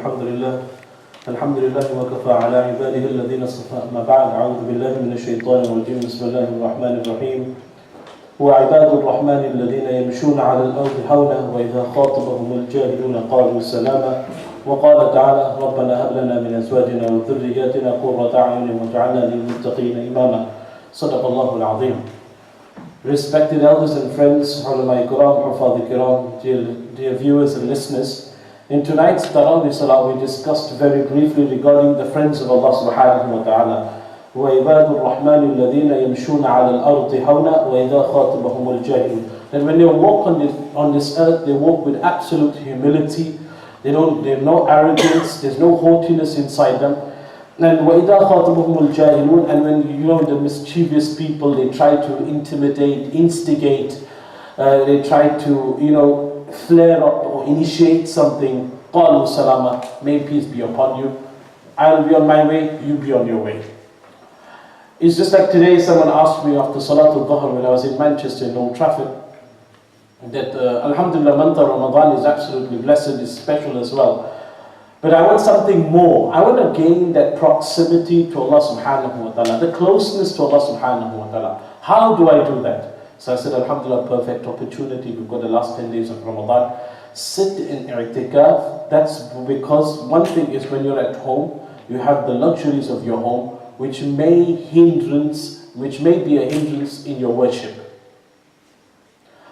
الحمد لله الحمد لله وكفى على عباده الذين اصطفى أما بعد أعوذ بالله من الشيطان الرجيم بسم الله الرحمن الرحيم وعباد الرحمن الذين يمشون على الأرض حولا وإذا خاطبهم الجاهلون قالوا سلاما وقال تعالى ربنا هب لنا من أزواجنا وذرياتنا قرة أعين واجعلنا للمتقين إماما صدق الله العظيم. Respected elders and friends, Ulama Quran, Hufadh Quran, dear viewers and listeners, in tonight's Tarawih Salah we discussed very briefly regarding the friends of Allah subhanahu wa ta'ala. وَعِبَادُ الرَّحْمَنِ الَّذِينَ يَمْشُونَ عَلَى الْأَرْضِ هَوْنًا وَإِذَا خَاطَبَهُمُ الْجَاهِلُونَ. That when they walk on this earth, they walk with absolute humility. They have no arrogance, there's no haughtiness inside them. And وَإِذَا خَاطَبَهُمُ الْجَاهِلُونَ, and when the mischievous people, they try to intimidate, instigate, they try to flare up or initiate something, قَالُوا سَلَامًا, may peace be upon you. I'll be on my way, you be on your way. It's just like today someone asked me after Salatul Dhuhr when I was in Manchester in Old Trafford that Alhamdulillah, month of Ramadan is absolutely blessed, is special as well. But I want something more. I want to gain that proximity to Allah subhanahu wa ta'ala, the closeness to Allah subhanahu wa ta'ala. How do I do that? So I said, Alhamdulillah, perfect opportunity. We've got the last 10 days of Ramadan. Sit in i'tikaf. That's because one thing is when you're at home, you have the luxuries of your home, which may be a hindrance in your worship.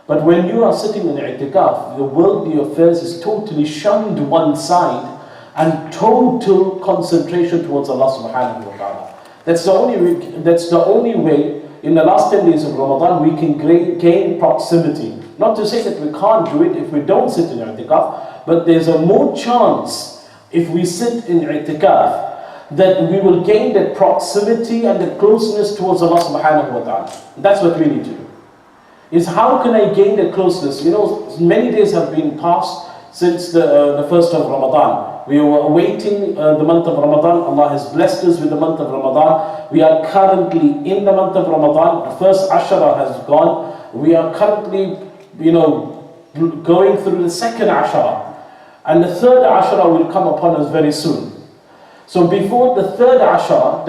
But when you are sitting in i'tikaf, the worldly affairs is totally shunned one side, and total concentration towards Allah subhanahu wa ta'ala. That's the only way in the last 10 days of Ramadan we can gain proximity. Not to say that we can't do it if we don't sit in i'tikaf, but there's a more chance if we sit in i'tikaf that we will gain that proximity and the closeness towards Allah subhanahu wa ta'ala. That's what we need to do. Is how can I gain that closeness? Many days have been passed since the first of Ramadan. We were awaiting the month of Ramadan. Allah has blessed us with the month of Ramadan. We are currently in the month of Ramadan. The first Ashara has gone. We are currently, going through the second Ashara. And the third Ashara will come upon us very soon. So before the third Ashara,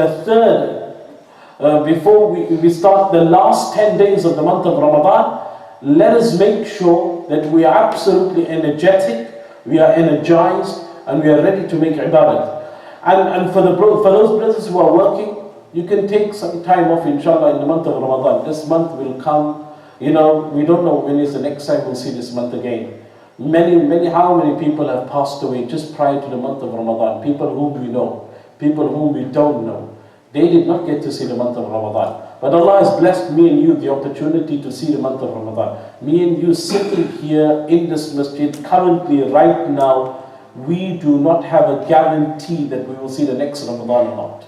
before we start the last 10 days of the month of Ramadan, let us make sure that we are absolutely energetic, we are energized, and we are ready to make ibadat. And for those brothers who are working, you can take some time off inshallah in the month of Ramadan. This month will come, we don't know when is the next time we'll see this month again. How many people have passed away just prior to the month of Ramadan? People whom we know, people whom we don't know. They did not get to see the month of Ramadan. But Allah has blessed me and you the opportunity to see the month of Ramadan. Me and you sitting here in this masjid currently, right now, we do not have a guarantee that we will see the next Ramadan or not.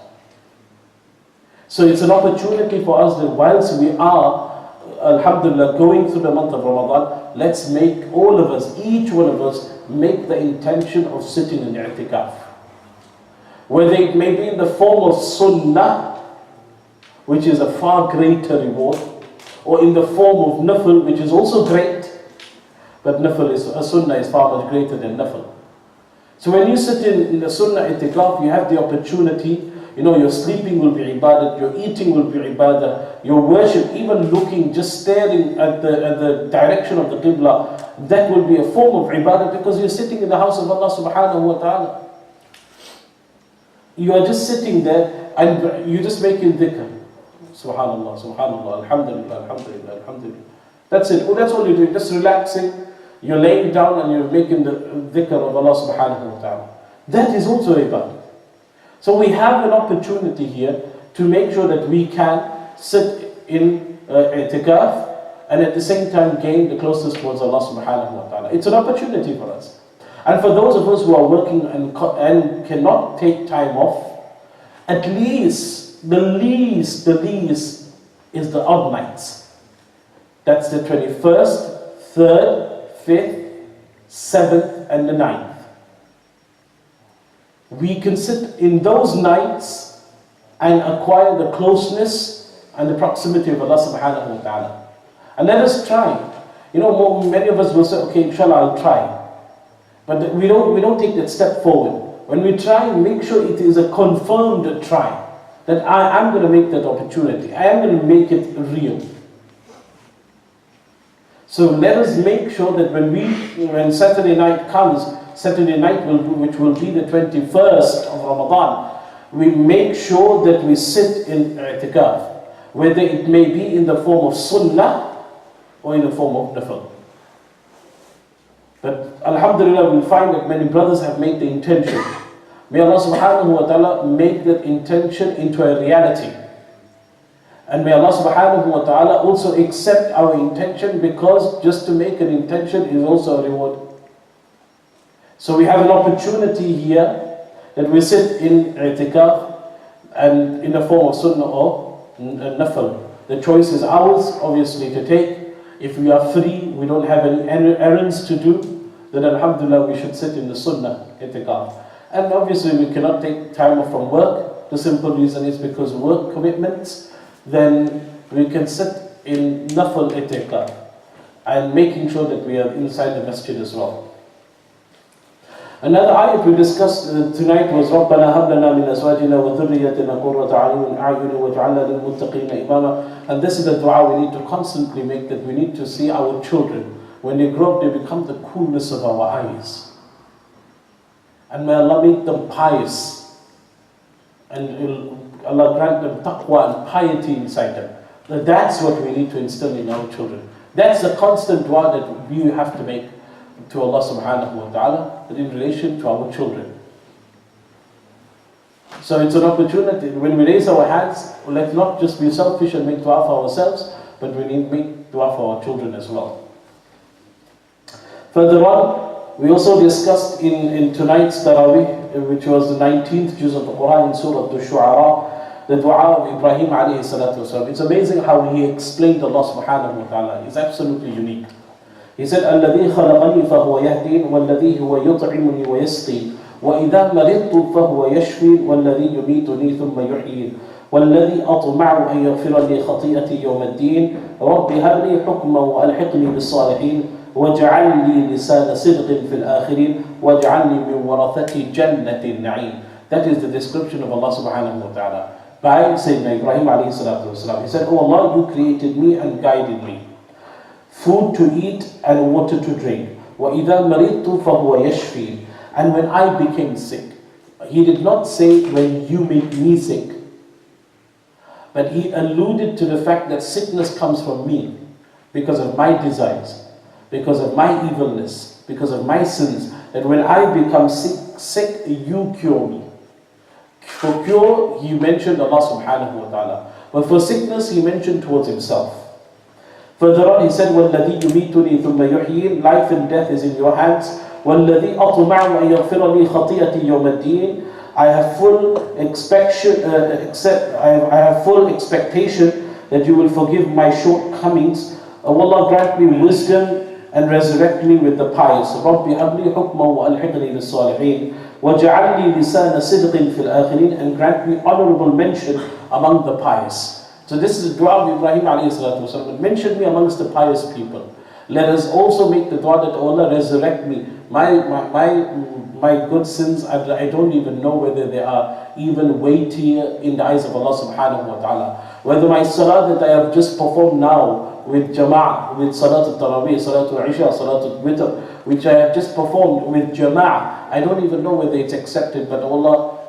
So it's an opportunity for us that whilst we are, Alhamdulillah, going through the month of Ramadan, let's make all of us, each one of us, make the intention of sitting in i'tikaf. Whether it may be in the form of sunnah, which is a far greater reward, or in the form of nafl, which is also great, but sunnah is far much greater than nafl. So when you sit in the sunnah i'tikaf, you have the opportunity, your sleeping will be ibadat, your eating will be ibadah, your worship, even looking, just staring at the direction of the qibla, that will be a form of ibadah because you're sitting in the house of Allah subhanahu wa ta'ala. You are just sitting there and you're just making dhikr. Subhanallah, subhanallah, alhamdulillah, alhamdulillah, alhamdulillah. That's it. That's all you're doing, just relaxing. You're laying down and you're making the dhikr of Allah subhanahu wa ta'ala. That is also ibadah. So we have an opportunity here to make sure that we can sit in i'tikaf and at the same time gain the closest towards Allah subhanahu wa ta'ala. It's an opportunity for us. And for those of us who are working and cannot take time off, at least, the least is the odd nights. That's the 21st, 3rd, 5th, 7th and the 9th. We can sit in those nights and acquire the closeness and the proximity of Allah subhanahu wa ta'ala. And let us try. Many of us will say, okay, inshallah, I'll try. But we don't take that step forward. when we try, make sure it is a confirmed try. That I am going to make that opportunity. I am going to make it real. So let us make sure that when Saturday night comes, Saturday night which will be the 21st of Ramadan, we make sure that we sit in i'tikaf, whether it may be in the form of sunnah or in the form of nafil. But alhamdulillah, we find that many brothers have made the intention. May Allah subhanahu wa ta'ala make that intention into a reality. And may Allah subhanahu wa ta'ala also accept our intention, because just to make an intention is also a reward. So we have an opportunity here that we sit in i'tikaf and in the form of sunnah or nafil. The choice is ours, obviously, to take. If we are free, we don't have any errands to do, then alhamdulillah we should sit in the sunnah i'tikaf. And obviously we cannot take time off from work. The simple reason is because work commitments. Then we can sit in nafil i'tikaf and making sure that we are inside the masjid as well. Another ayat we discussed tonight was رَبَّنَا هَبْ لَنَا مِنْ أَزْوَاجِنَا وَذُرِّيَّتِنَا قُرَّةَ أَعْيُنٍ وَاجْعَلْنَا لِلْمُتَّقِينَ إِمَامًا. And this is the dua we need to constantly make, that we need to see our children, when they grow up, they become the coolness of our eyes. And may Allah make them pious, and Allah grant them taqwa and piety inside them. That's what we need to instill in our children. That's the constant dua that we have to make to Allah subhanahu wa ta'ala in relation to our children. So it's an opportunity. When we raise our hands, let's not just be selfish and make dua for ourselves, but we need to make dua for our children as well. Further on, we also discussed in tonight's Taraweeh, which was the 19th juz of the Quran in Surah Al-Shu'ara, the dua of Ibrahim alayhi salatu wasalam. It's amazing how he explained Allah subhanahu wa ta'ala. It's absolutely unique. He said, الَّذِي خَلَقَنِي فَهُوَ يَهْدِينِ وَالَّذِي هُوَ يُطْعِمُنِي وَيَسْقِينِ وَإِذَا مَرِضْتُ فَهُوَ يَشْفِينِ وَالَّذِي يُمِيتُنِي ثُمَّ يُحْيِينِ وَالَّذِي أَطْمَعُ أَن يَغْفِرَ لِي خَطِيئَتِي يَوْمَ الدِّينِ رَبِّ هَبْ لِي حُكْمًا وَأَلْحِقْنِي بِالصَّالِحِينَ وَاجْعَلْ لِي لِسَانَ صِدْقٍ فِي الْآخِرِينَ وَاجْعَلْنِي مِنْ وَرَثَةِ جَنَّةِ النَّعِيمِ. That is the description of Allah subhanahu wa ta'ala by Sayyidina Ibrahim alayhi salatu wasalam. He said, "Oh Allah, you created me and guided me. Food to eat and water to drink. وَإِذَا مَرِضْتُ فَهُوَ يَشْفِينِ." And when I became sick, he did not say when you make me sick, but he alluded to the fact that sickness comes from me because of my desires, because of my evilness, because of my sins, that when I become sick, you cure me. For cure, he mentioned Allah subhanahu wa ta'ala. But for sickness, he mentioned towards himself. Further on, he said, وَالَّذِي يُمِيتُنِي ثُمَّ يُحْيِينِ. Life and death is in your hands. وَالَّذِي أَطْمَعُ أَن يَغْفِرَ لِي خَطِيئَتِي يَوْمَ الدِّينِ. I have full expectation that you will forgive my shortcomings. Allah grant me wisdom and resurrect me with the pious. رَبِّ هَبْ لِي حُكْمًا وَأَلْحِقْنِي بِالصَّالِحِينَ وَاجْعَلْ لِي لِسَانَ صِدْقٍ فِي الْآخِرِينَ. And grant me honorable mention among the pious. So this is the dua of Ibrahim alayhi salatu wasalam. Mention me amongst the pious people. Let us also make the dua that Allah resurrect me. My good sins, I don't even know whether they are even weightier in the eyes of Allah subhanahu wa ta'ala. Whether my salah that I have just performed now with jama'ah, with salat al-tarawih, salat al-isha, salat al-witr, which I have just performed with jama'ah, I don't even know whether it's accepted, but Allah,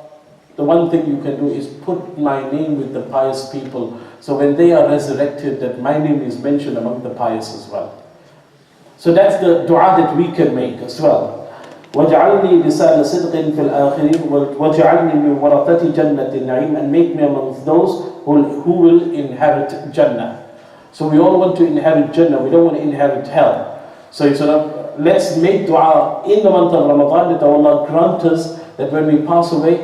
the one thing you can do is put my name with the pious people. So when they are resurrected, that my name is mentioned among the pious as well. So that's the dua that we can make as well. وَاجْعَلْنِي لِسَانَ صِدْقٍ فِي الْآخِرِينَ وَاجْعَلْنِي مِنْ وَرَثَةِ جَنَّةِ النَّعِيمِ. And make me amongst those who will inherit Jannah. So we all want to inherit Jannah. We don't want to inherit hell. So let's make dua in the month of Ramadan that Allah grant us that when we pass away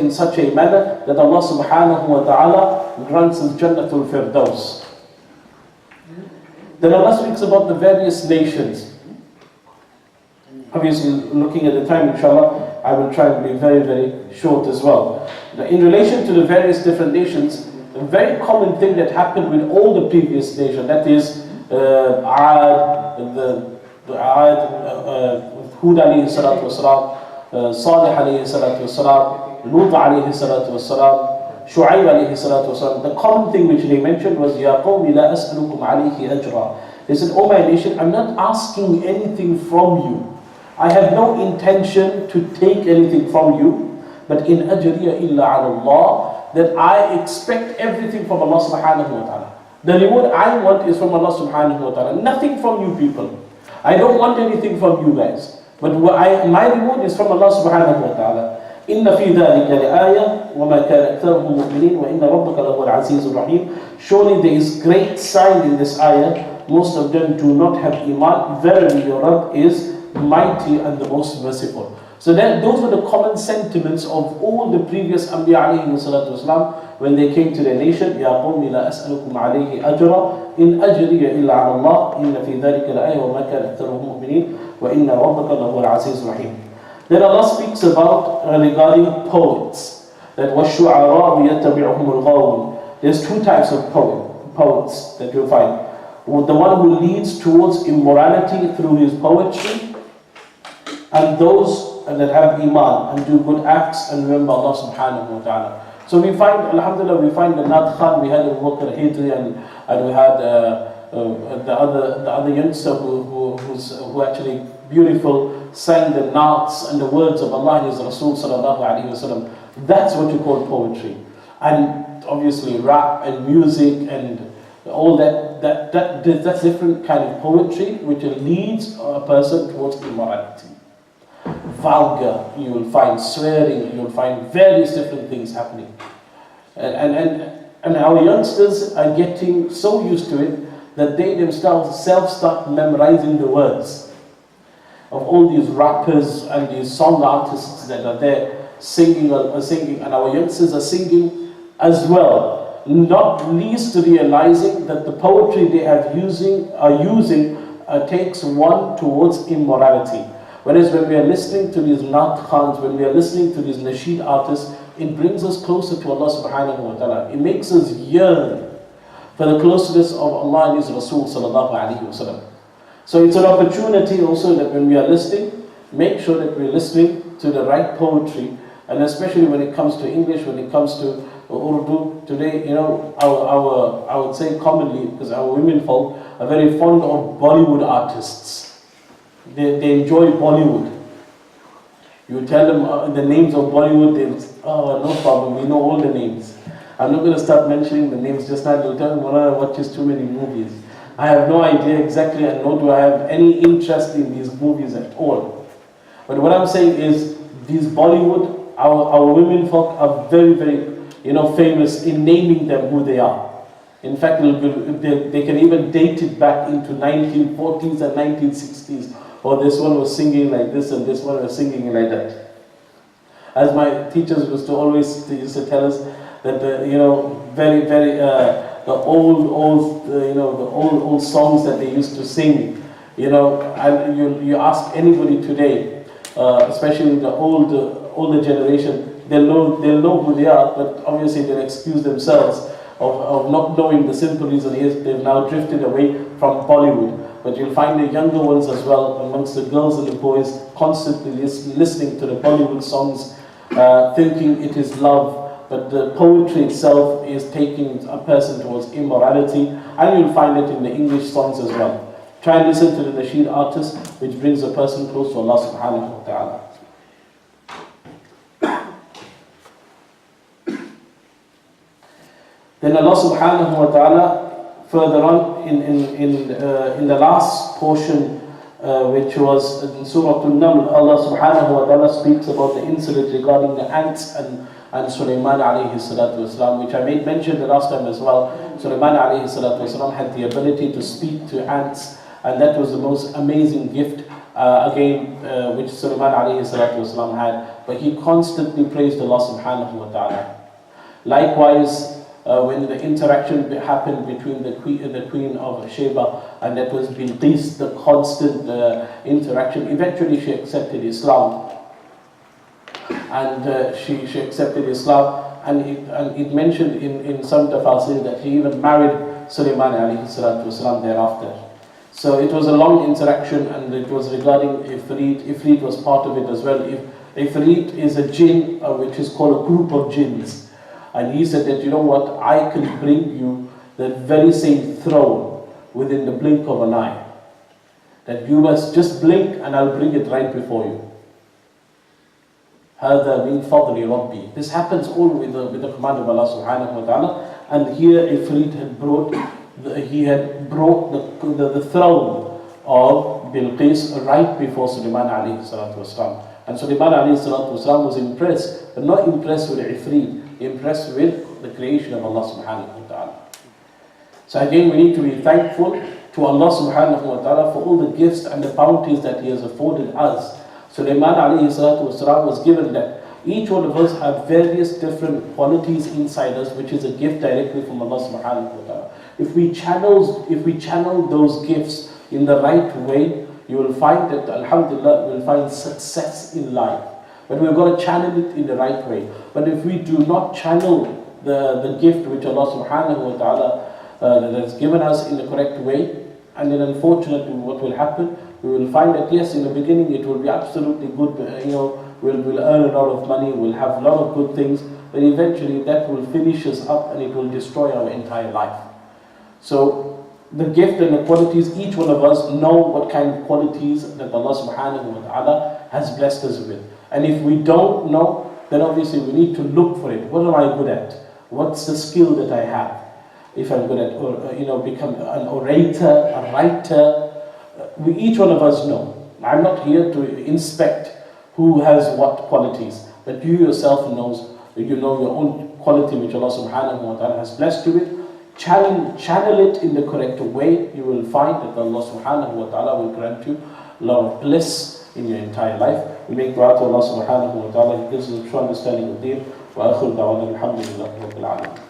in such a manner that Allah subhanahu wa ta'ala grants us Jannatul Firdaus. Then Allah speaks about the various nations. Obviously, looking at the time, inshallah, I will try to be very, very short as well. Now, in relation to the various different nations, a very common thing that happened with all the previous nations, that is Aad, Hud alayhi salatu wasalam, Salih alayhi salatu wasalam, Lut alayhi salatu wasalam, Shu'ayb alayhi salatu wasalam. The common thing which they mentioned was, Ya qawmi la as'alukum alayhi ajra. They said, O my nation, I'm not asking anything from you. I have no intention to take anything from you, but in ajriya illa ala Allah, that I expect everything from Allah subhanahu wa ta'ala. The reward I want is from Allah subhanahu wa ta'ala, nothing from you people. I don't want anything from you guys, but my reward is from Allah subhanahu wa ta'ala. إِنَّ فِي ذَلِكَ لَآيَةً وَمَا كَانَ أَكْثَرُهُمْ مُؤْمِنِينَ وَإِنَّ رَبَّكَ لَهُوَ الْعَزِيزُ الرَّحِيمُ. Surely there is great sign in this ayah. Most of them do not have iman. Verily your Rabb is mighty and the most merciful. So those were the common sentiments of all the previous Anbiya alayhi salatu wasalam when they came to their nation. Ya qawmi la as'alukum alayhi ajra in ajriya illa ala Allah inna fi dhalika la'ayah wa ma kana aktharuhum mu'minin wa inna rabbaka lahu al-aziz rahim. Then Allah speaks about regarding poets, that وَالشُّعَرَاءُ يَتَّبِعُهُمُ الْغَاوُونَ. There's two types of poets that you'll find. The one who leads towards immorality through his poetry, and those that have iman and do good acts and remember Allah subhanahu wa ta'ala. So we find, alhamdulillah, we find the Nat Khan, we had Abu Bakr Hidri, and we had the other youngster who actually beautiful sang the Nats and the words of Allah and His Rasul sallallahu alayhi wa sallam. That's what you call poetry. And obviously rap and music and all that's different kind of poetry which leads a person towards immorality. Vulgar, you will find swearing, you will find various different things happening. And our youngsters are getting so used to it that they themselves start memorizing the words of all these rappers and these song artists that are there singing, and our youngsters are singing as well, not least realizing that the poetry they are using takes one towards immorality. Whereas when we are listening to these Nat Khans, when we are listening to these Nasheed artists, it brings us closer to Allah subhanahu wa ta'ala. It makes us yearn for the closeness of Allah and His Rasul sallallahu alayhi wa sallam. So it's an opportunity also that when we are listening, make sure that we're listening to the right poetry, and especially when it comes to English, when it comes to Urdu. Today, I would say commonly, because our women folk are very fond of Bollywood artists. They enjoy Bollywood. You tell them the names of Bollywood, they'll say, oh, no problem, we know all the names. I'm not going to start mentioning the names just now. They'll tell me, Maulana watches too many movies. I have no idea exactly, and nor do I have any interest in these movies at all. But what I'm saying is, these Bollywood, our women folk are very, very, famous in naming them who they are. In fact, they can even date it back into 1940s and 1960s. Or this one was singing like this, and this one was singing like that. As my teachers used to tell us that very, very the old songs that they used to sing, and you ask anybody today, especially the older generation, they'll know who they are, but obviously they'll excuse themselves of not knowing the simple reason is they've now drifted away from Bollywood. But you'll find the younger ones as well, amongst the girls and the boys, constantly listening to the Bollywood songs, thinking it is love. But the poetry itself is taking a person towards immorality, and you'll find it in the English songs as well. Try and listen to the Nasheed artist, which brings a person close to Allah subhanahu wa ta'ala. Then Allah subhanahu wa ta'ala, further on in the last portion, which was in Surah An-Naml, Allah subhanahu wa ta'ala speaks about the incident regarding the ants and Sulaiman alayhi salatu wasalam, which I made mention the last time as well. Sulaiman alayhi salatu wasalam had the ability to speak to ants, and that was the most amazing gift which Sulaiman alayhi salatu wasalam had. But he constantly praised Allah subhanahu wa ta'ala. Likewise, when the interaction happened between the queen of Sheba, and that was Bilqis, the constant interaction, eventually she accepted Islam. And she accepted Islam, and it mentioned in some tafsir that he even married Sulaiman alayhi salatu wasalam thereafter. So it was a long interaction, and it was regarding Ifrit was part of it as well. Ifrit is a jinn, which is called a group of jinns. And he said that, you know what, I can bring you the very same throne within the blink of an eye. That you must just blink and I'll bring it right before you. هذا من فضل ربي. This happens all with the command of Allah subhanahu wa ta'ala. And here Ifrit had brought the throne of Bilqis right before Sulaiman alayhi salatu wasalam. And Sulaiman alayhi salatu wasalam was impressed, but not impressed with Ifrit, impressed with the creation of Allah subhanahu wa ta'ala. So again, we need to be thankful to Allah subhanahu wa ta'ala for all the gifts and the bounties that He has afforded us. Sulaiman alayhi salatu wasalam was given that each one of us have various different qualities inside us, which is a gift directly from Allah subhanahu wa ta'ala. If we channel those gifts in the right way, you will find that, alhamdulillah, we will find success in life. But we've got to channel it in the right way. But if we do not channel the gift which Allah subhanahu wa ta'ala has given us in the correct way, and then unfortunately what will happen, we will find that yes, in the beginning it will be absolutely good, we'll earn a lot of money, we'll have a lot of good things, but eventually that will finish us up and it will destroy our entire life. So the gift and the qualities, each one of us know what kind of qualities that Allah subhanahu wa ta'ala has blessed us with. And if we don't know, then obviously we need to look for it. What am I good at? What's the skill that I have? If I'm good at, become an orator, a writer, each one of us know. I'm not here to inspect who has what qualities, but you yourself knows, you know your own quality which Allah subhanahu wa ta'ala has blessed you with. Channel it in the correct way, you will find that Allah subhanahu wa ta'ala will grant you a lot of bliss in your entire life. We make dua to Allah subhanahu wa ta'ala, He gives us a true understanding of deen. Wa akhir da'wana alhamdulillahi rabbil alamin.